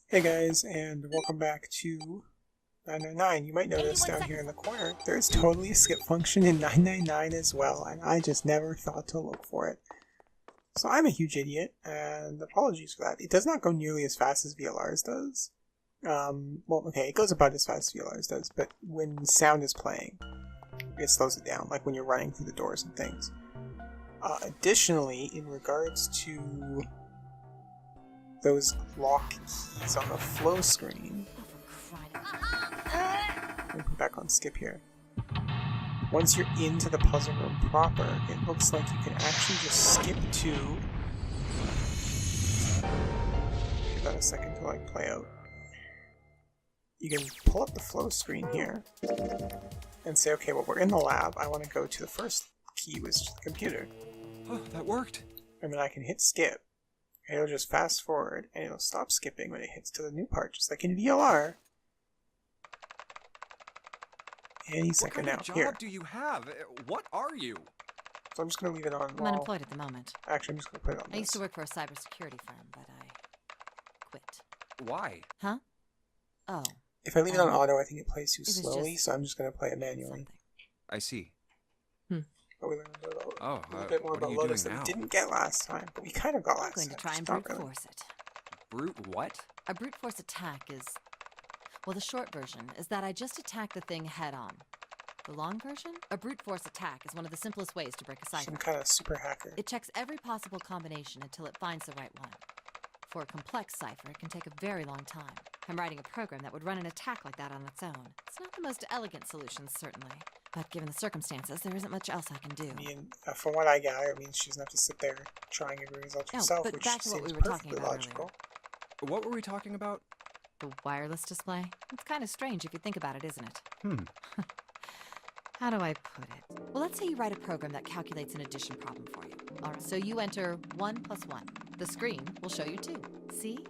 Hey guys, and welcome back to 999. You might notice down here in the corner, there's totally a skip function in 999 as well, and I just never thought to look for it. So I'm a huge idiot, and apologies for that. It does not go nearly as fast as VLR's does. Well, okay, it goes about as fast as VLR's does, but when sound is playing, it slows it down, like when you're running through the doors and things. Additionally, in regards to those lock keys on the flow screen, let me put back on skip here. Once you're into the puzzle room proper, it looks like you can actually just skip to... Give that a second to play out. You can pull up the flow screen here and say, okay, well, we're in the lab. I want to go to the first key, which is the computer. Oh, that worked. And then I can hit skip. And it'll just fast forward, and it'll stop skipping when it hits to the new part, just like in VLR. Any second now. What kind of job do you have? What are you? So I'm just going to leave it on. I'm unemployed at the moment. Actually, I'm just going to put it on. I used to work for a cybersecurity firm, but I quit. Why? Huh? Oh. If I leave it on auto, I think it plays too slowly, so I'm just going to play it manually. Something. I see. But we learned a bit more about Lotus that we didn't get last time, but we kind of got last time. I'm going to try and brute force it. Brute what? A brute force attack is... Well, the short version is that I just attack the thing head on. The long version? A brute force attack is one of the simplest ways to break a cipher. Some kind of super hacker. It checks every possible combination until it finds the right one. For a complex cipher, it can take a very long time. I'm writing a program that would run an attack like that on its own. It's not the most elegant solution, certainly. But given the circumstances, there isn't much else I can do. I mean, from what I gather, it means she doesn't have to sit there trying every result herself, but which back to what seems we were talking perfectly about logical. earlier. What were we talking about? The wireless display? It's kind of strange if you think about it, isn't it? How do I put it? Well, let's say you write a program that calculates an addition problem for you. All right, so you enter 1 + 1. The screen will show you 2. See?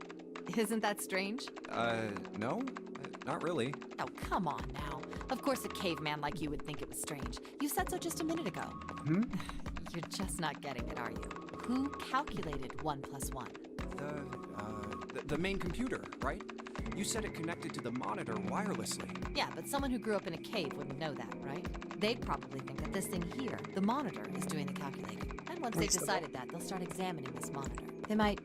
Isn't that strange? No. Not really. Oh, come on now. Of course a caveman like you would think it was strange. You said so just a minute ago. You're just not getting it, are you? Who calculated 1 + 1? The main computer, right? You said it connected to the monitor wirelessly. Yeah, but someone who grew up in a cave wouldn't know that, right? They'd probably think that this thing here, the monitor, is doing the calculating. And once they've decided that, they'll start examining this monitor. They might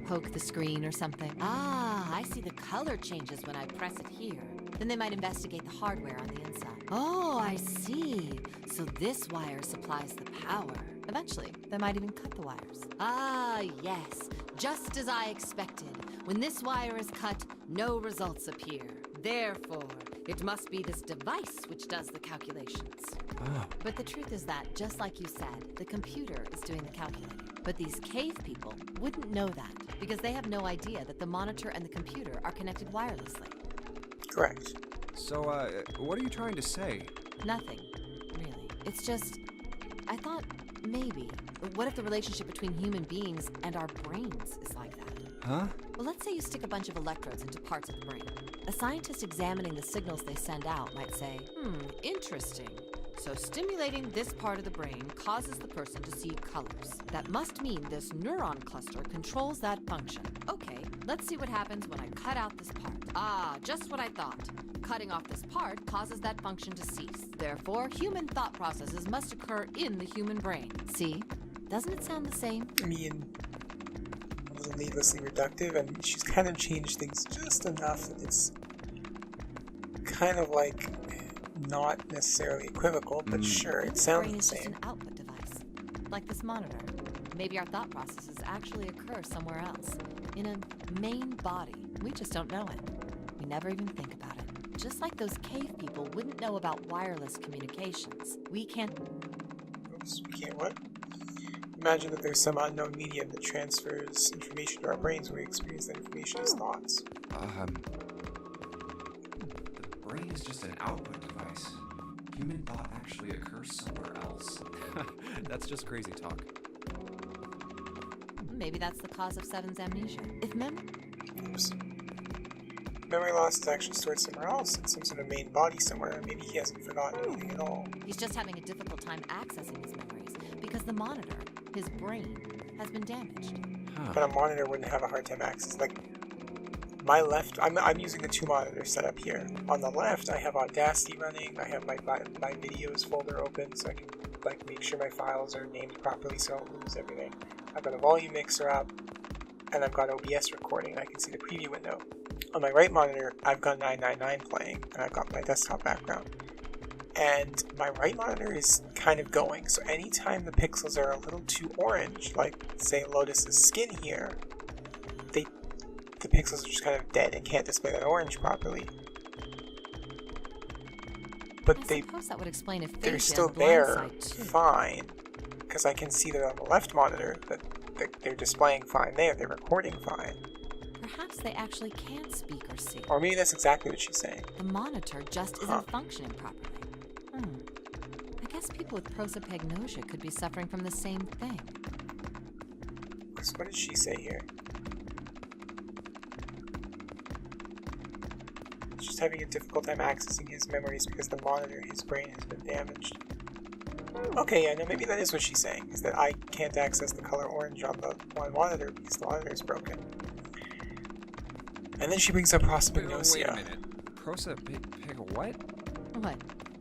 poke the screen or something. Ah, I see the color changes when I press it here. Then they might investigate the hardware on the inside. Oh, I see. So this wire supplies the power. Eventually, they might even cut the wires. Ah, yes. Just as I expected. When this wire is cut, no results appear. Therefore, it must be this device which does the calculations. Oh. But the truth is that, just like you said, the computer is doing the calculating. But these cave people wouldn't know that, because they have no idea that the monitor and the computer are connected wirelessly. Correct. So, what are you trying to say? Nothing, really. It's just, I thought, maybe, what if the relationship between human beings and our brains is like that? Huh? Well, let's say you stick a bunch of electrodes into parts of the brain. A scientist examining the signals they send out might say, interesting. So stimulating this part of the brain causes the person to see colors. That must mean this neuron cluster controls that function. Okay, let's see what happens when I cut out this part. Ah, just what I thought. Cutting off this part causes that function to cease. Therefore, human thought processes must occur in the human brain. See? Doesn't it sound the same? I mean, it wasn't needlessly reductive, and she's kind of changed things just enough that it's kind of like not necessarily equivocal, but sure, it sounds the same. Just an output device, like this monitor. Maybe our thought processes actually occur somewhere else, in a main body. We just don't know it. We never even think about it. Just like those cave people wouldn't know about wireless communications. We can't... Oops, we can't what? Imagine that there's some unknown medium that transfers information to our brains where we experience that information as thoughts. The brain is just an output device. Human thought actually occurs somewhere else. That's just crazy talk. Maybe that's the cause of Seven's amnesia. If Oops. Memory loss is actually stored somewhere else, in some sort of main body somewhere. Maybe he hasn't forgotten anything at all. He's just having a difficult time accessing his memories, because the monitor, His brain has been damaged. Huh. But a monitor wouldn't have a hard time accessing. Like, my left, I'm using the 2 monitor setup here. On the left, I have Audacity running. I have my videos folder open, so I can like make sure my files are named properly, so I don't lose everything. I've got a volume mixer up, and I've got OBS recording. And I can see the preview window. On my right monitor, I've got 999 playing, and I've got my desktop background. And my right monitor is kind of going, so anytime the pixels are a little too orange, like say Lotus's skin here, the pixels are just kind of dead and can't display that orange properly. But I suppose that would explain if they're Phasia still had there blindsight, too. fine, because I can see that on the left monitor that they're displaying fine there, they're recording fine. Perhaps they actually can't speak or see. Or maybe that's exactly what she's saying. The monitor just isn't functioning properly. I guess people with prosopagnosia could be suffering from the same thing. So what did she say here? She's having a difficult time accessing his memories because the monitor, his brain, has been damaged. Okay, yeah, no, maybe that is what she's saying, is that I can't access the color orange on my monitor because the monitor is broken. And then she brings up prosopagnosia. Wait a minute. What? What?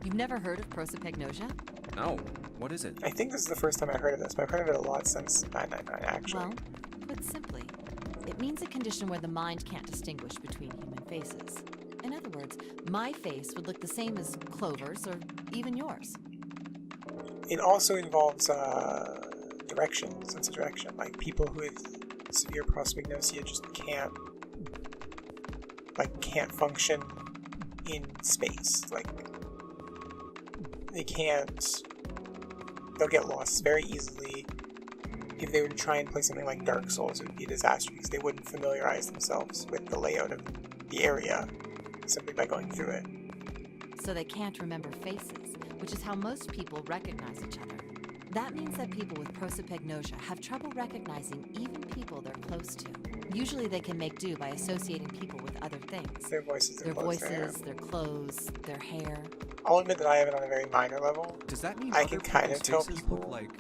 You've never heard of prosopagnosia? No. What is it? I think this is the first time I heard of this, but I've heard of it a lot since 999, actually. Well, put simply, it means a condition where the mind can't distinguish between human faces. In other words, my face would look the same as Clover's or even yours. It also involves direction, sense of direction. Like people who have severe prosopagnosia just can't function in space. Like they'll get lost very easily. If they were to try and play something like Dark Souls, it would be a disaster because they wouldn't familiarize themselves with the layout of the area simply by going through it. So they can't remember faces, which is how most people recognize each other. That means that people with prosopagnosia have trouble recognizing even people they're close to. Usually they can make do by associating people with other things. Their voices, Their voices, their clothes, their hair. I'll admit that I have it on a very minor level. Does that mean I other can kind of people's tell faces people, look like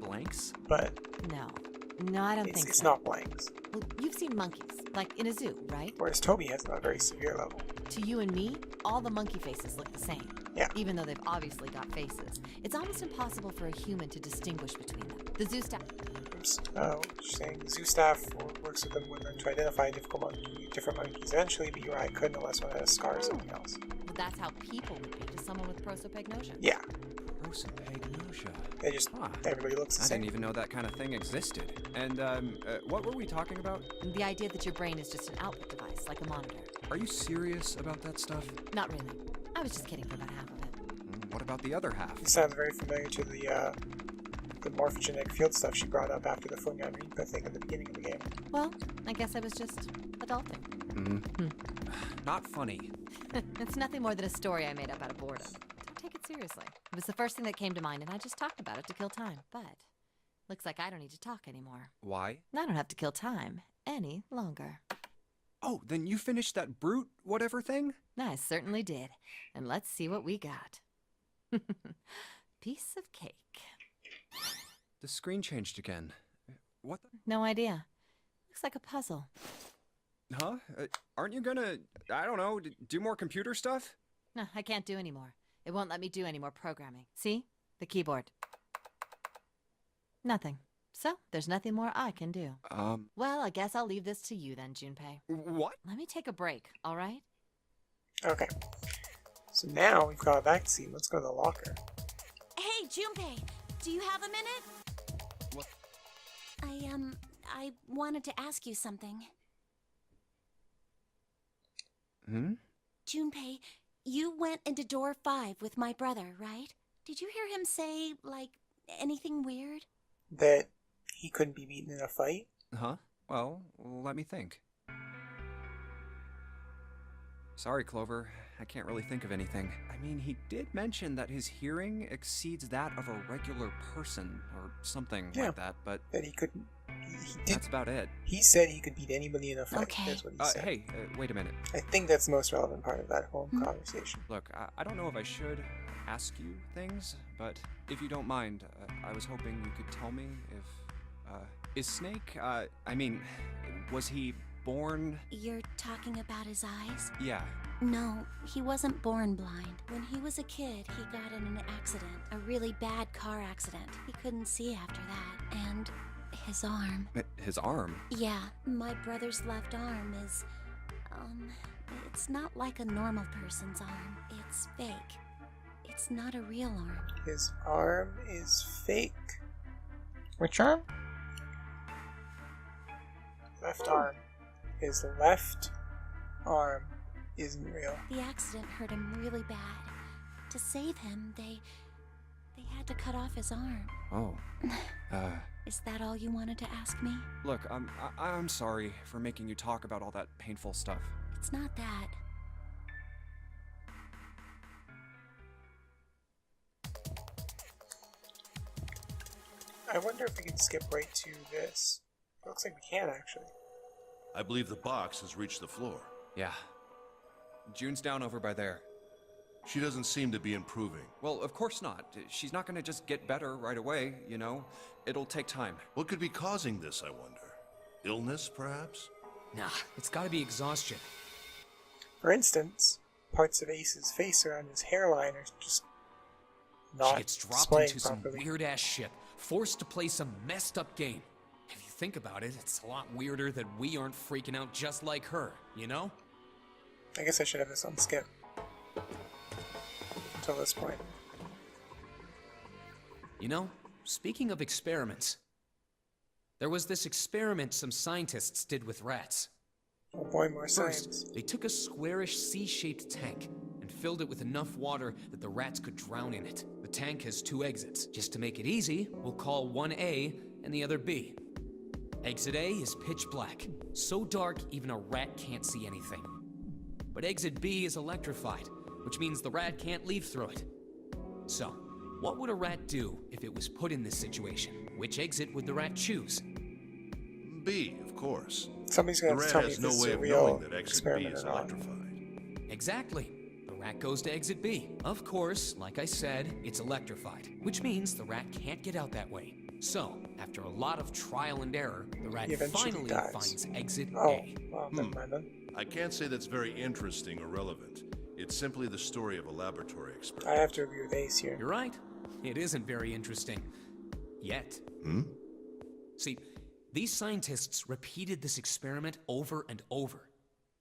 blanks? but No, I don't think it's so. not blanks. Well, you've seen monkeys, like in a zoo, right? Whereas Toby has it on a very severe level. To you and me, all the monkey faces look the same. Yeah. Even though they've obviously got faces. It's almost impossible for a human to distinguish between them. The zoo staff... Oops. She's saying the zoo staff works with them when they're to identify different monkeys eventually, but you or I couldn't unless one had a scar or something else. But that's how people would be to someone with prosopagnosia. Yeah. Prosopagnosia. They just, everybody looks the I same. didn't even know that kind of thing existed. And, what were we talking about? The idea that your brain is just an output device, like a monitor. Are you serious about that stuff? Not really. I was just kidding for about half of it. What about the other half? It sounds very familiar to the morphogenetic field stuff she brought up after the Funyan Reaper thing at the beginning of the game. Well, I guess I was just adulting. Not funny. It's nothing more than a story I made up out of boredom. Don't take it seriously. It was the first thing that came to mind, and I just talked about it to kill time. But looks like I don't need to talk anymore. Why? I don't have to kill time any longer. Oh, then you finished that brute whatever thing? I certainly did. And let's see what we got. Piece of cake. The screen changed again. What the? No idea. Looks like a puzzle. Huh? Aren't you gonna, I don't know, do more computer stuff? No, I can't do anymore. It won't let me do any more programming. See? The keyboard. Nothing. So, there's nothing more I can do. Well, I guess I'll leave this to you then, Junpei. What? Let me take a break, all right? Okay. So now we've got a back scene. Let's go to the locker. Hey, Junpei, do you have a minute? What? I wanted to ask you something. Junpei, you went into door 5 with my brother, right? Did you hear him say, like, anything weird? That he couldn't be beaten in a fight? Huh? Well, let me think. Sorry, Clover. I can't really think of anything. I mean, he did mention that his hearing exceeds that of a regular person, or something like that, but... That he couldn't... He did. That's about it. He said he could beat anybody in a fight. Okay. That's what he said. Hey, wait a minute. I think that's the most relevant part of that whole conversation. Look, I don't know if I should ask you things, but if you don't mind, I was hoping you could tell me if, is Snake, I mean, was he born? You're talking about his eyes? Yeah. No, he wasn't born blind. When he was a kid, he got in an accident, a really bad car accident. He couldn't see after that, and his arm. His arm? Yeah, my brother's left arm is, it's not like a normal person's arm. It's fake. It's not a real arm. His arm is fake. Which arm? Left arm. His left arm isn't real. The accident hurt him really bad. To save him, they had to cut off his arm. Oh. Is that all you wanted to ask me? Look, I'm sorry for making you talk about all that painful stuff. It's not that. I wonder if we can skip right to this. Looks like we can, actually. I believe the box has reached the floor. Yeah. June's down over by there. She doesn't seem to be improving. Well, of course not. She's not gonna just get better right away, you know? It'll take time. What could be causing this, I wonder? Illness, perhaps? Nah, it's gotta be exhaustion. For instance, parts of Ace's face around his hairline are just not She gets dropped displaying into some properly. weird-ass shit, forced to play some messed-up game. If you think about it, it's a lot weirder that we aren't freaking out just like her, you know? I guess I should have this on skip. Until this point. You know, speaking of experiments, there was this experiment some scientists did with rats. Oh boy, more science. First, they took a squarish C-shaped tank and filled it with enough water that the rats could drown in it. The tank has 2 exits. Just to make it easy, we'll call one A and the other B. Exit A is pitch black, so dark even a rat can't see anything. But exit B is electrified, which means the rat can't leave through it. So, what would a rat do if it was put in this situation? Which exit would the rat choose? B, of course. Somebody's The gonna have rat to tell me has if no this is way a of real knowing that exit B experiment is or not. electrified. Exactly. The rat goes to exit B. Of course, like I said, it's electrified, which means the rat can't get out that way. So, after a lot of trial and error, the rat He eventually finally dies. finds exit Oh, A. well, never mind then. I can't say that's very interesting or relevant. It's simply the story of a laboratory I experiment. have to agree with Ace here. You're right. It isn't very interesting. Yet. See, these scientists repeated this experiment over and over,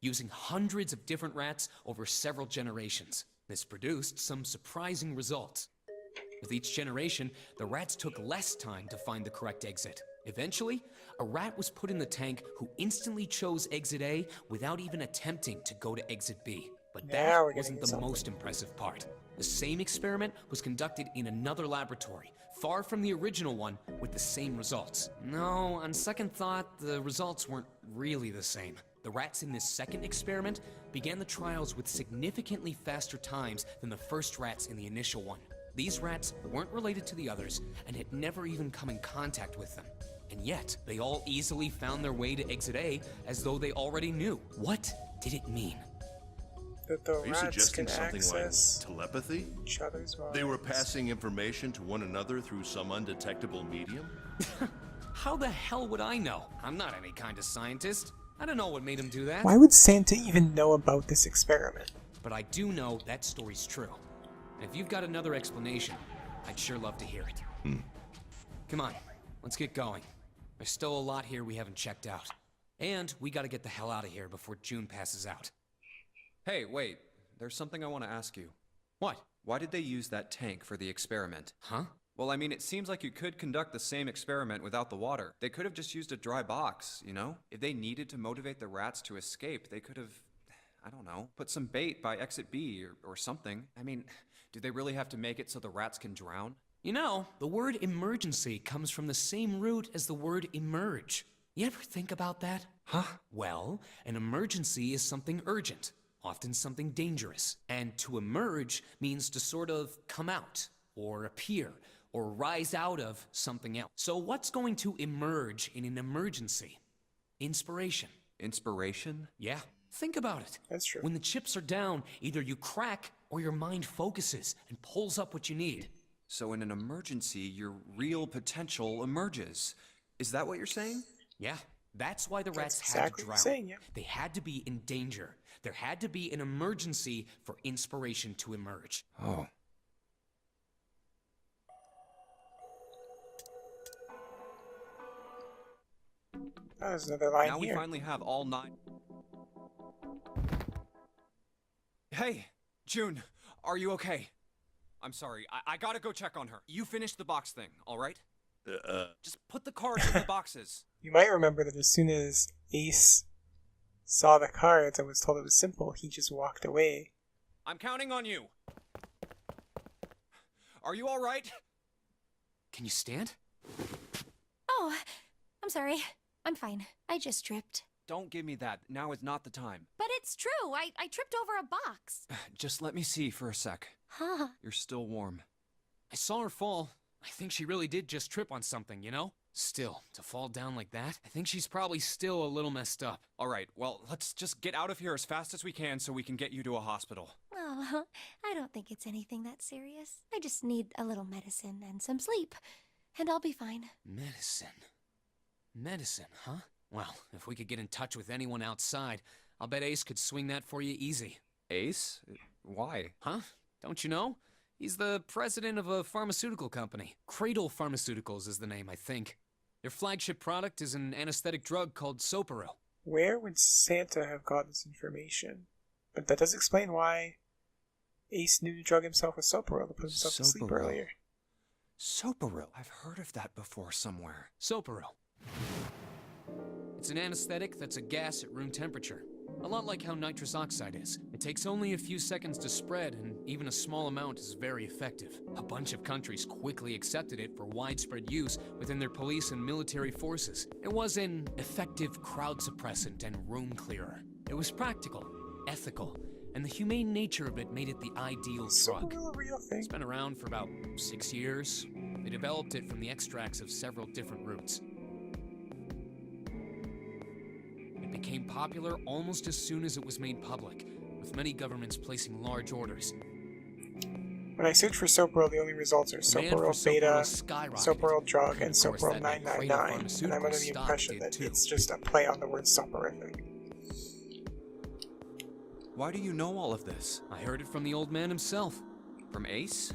using hundreds of different rats over several generations. This produced some surprising results. With each generation, the rats took less time to find the correct exit. Eventually, a rat was put in the tank who instantly chose exit A without even attempting to go to exit B. But Now that we're getting wasn't the something. most impressive part. The same experiment was conducted in another laboratory, far from the original one, with the same results. No, on second thought, the results weren't really the same. The rats in this second experiment began the trials with significantly faster times than the first rats in the initial one. These rats weren't related to the others and had never even come in contact with them. And yet, they all easily found their way to exit A as though they already knew. What did it mean? That the Are you rats suggesting can something access like telepathy? each other's minds. They were passing information to one another through some undetectable medium? How the hell would I know? I'm not any kind of scientist. I don't know what made him do that. Why would Santa even know about this experiment? But I do know that story's true. And if you've got another explanation, I'd sure love to hear it. Come on, let's get going. There's still a lot here we haven't checked out. And we gotta get the hell out of here before June passes out. Hey, wait. There's something I want to ask you. What? Why did they use that tank for the experiment? Huh? Well, I mean, it seems like you could conduct the same experiment without the water. They could have just used a dry box, you know? If they needed to motivate the rats to escape, they could have, I don't know, put some bait by exit B or something. I mean, do they really have to make it so the rats can drown? You know, the word emergency comes from the same root as the word emerge. You ever think about that? Huh? Well, an emergency is something urgent, often something dangerous. And to emerge means to sort of come out, or appear, or rise out of something else. So what's going to emerge in an emergency? Inspiration. Inspiration? Yeah, think about it. That's true. When the chips are down, either you crack where your mind focuses and pulls up what you need. So in an emergency, your real potential emerges. Is that what you're saying? Yeah, that's why the rats That's had exactly to what I'm drown. saying, yeah. They had to be in danger. There had to be an emergency for inspiration to emerge. Oh. Oh, there's another line Now we here. finally have all 9. Hey, June, are you okay? I'm sorry, I gotta go check on her. You finished the box thing, alright? Just put the cards in the boxes. You might remember that as soon as Ace saw the cards and was told it was simple, he just walked away. I'm counting on you. Are you alright? Can you stand? Oh, I'm sorry. I'm fine. I just tripped. Don't give me that. Now is not the time. But it's true. I tripped over a box. Just let me see for a sec. Huh. You're still warm. I saw her fall. I think she really did just trip on something, you know? Still, to fall down like that, I think she's probably still a little messed up. Alright, well, let's just get out of here as fast as we can so we can get you to a hospital. Oh, I don't think it's anything that serious. I just need a little medicine and some sleep, and I'll be fine. Medicine. Medicine, huh? Well, if we could get in touch with anyone outside, I'll bet Ace could swing that for you easy. Ace? Why? Huh? Don't you know? He's the president of a pharmaceutical company. Cradle Pharmaceuticals is the name, I think. Their flagship product is an anesthetic drug called Soparil. Where would Santa have got this information? But that does explain why Ace knew to drug himself with Soparil to put himself to sleep Soparil. earlier. Soparil. I've heard of that before somewhere. Soparil. It's an anesthetic that's a gas at room temperature. A lot like how nitrous oxide is. It takes only a few seconds to spread, and even a small amount is very effective. A bunch of countries quickly accepted it for widespread use within their police and military forces. It was an effective crowd suppressant and room clearer. It was practical, ethical, and the humane nature of it made it the ideal drug. Soparil a real thing? It's been around for about 6 years. They developed it from the extracts of several different roots. It became popular almost as soon as it was made public, with many governments placing large orders. When I search for Soparil, the only results are Demand for Soparil Beta, skyrocketed. Soparil Drug, and Of course, Soparil that meant 999, Cradle and I'm under the Pharmaceuticals impression stock that did too. it's just a play on the word soporific. Why do you know all of this? I heard it from the old man himself. From Ace?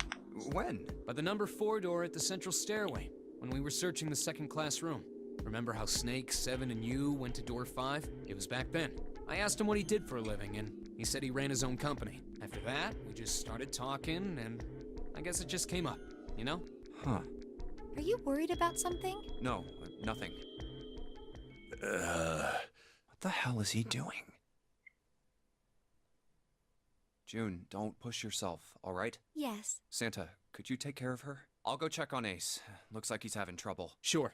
When? By the number 4 door at the central stairway, when we were searching the second-class room. Remember how Snake, 7, and you went to door 5? It was back then. I asked him what he did for a living, and he said he ran his own company. After that, we just started talking, and I guess it just came up, you know? Huh. Are you worried about something? No, nothing. What the hell is he doing? June, don't push yourself, alright? Yes. Santa, could you take care of her? I'll go check on Ace. Looks like he's having trouble. Sure.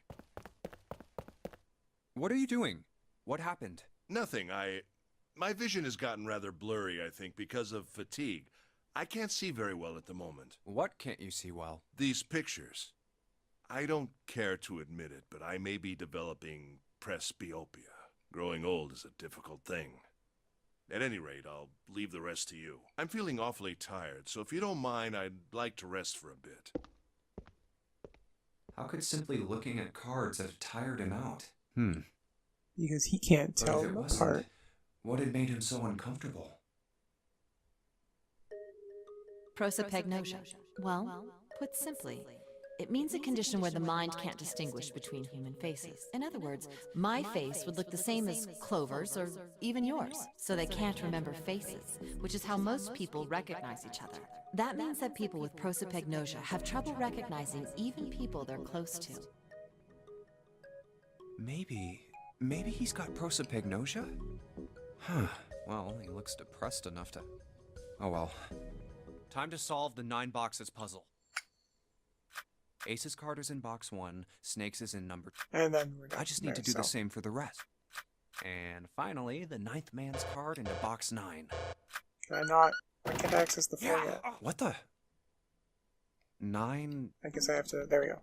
What are you doing? What happened? Nothing. My vision has gotten rather blurry, I think, because of fatigue. I can't see very well at the moment. What can't you see well? These pictures. I don't care to admit it, but I may be developing presbyopia. Growing old is a difficult thing. At any rate, I'll leave the rest to you. I'm feeling awfully tired, so if you don't mind, I'd like to rest for a bit. How could simply looking at cards have tired him out? Because he can't But tell if it them wasn't, apart. what had made him so uncomfortable? Prosopagnosia. Well, put simply, it means a condition where the mind can't distinguish between human faces. In other words, my face would look the same as Clover's or even yours, so they can't remember faces, which is how most people recognize each other. That means that people with prosopagnosia have trouble recognizing even people they're close to. Maybe he's got prosopagnosia? Huh. Well, he looks depressed enough to... Oh well. Time to solve the 9 boxes puzzle. Ace's card is in box 1, Snake's is in number 2. And then we're done I just from need to there, do the so. same for the rest. And finally, the 9th man's card into box 9. Can I not? I can't access the floor yet. What the? 9... I guess I have to. There we go.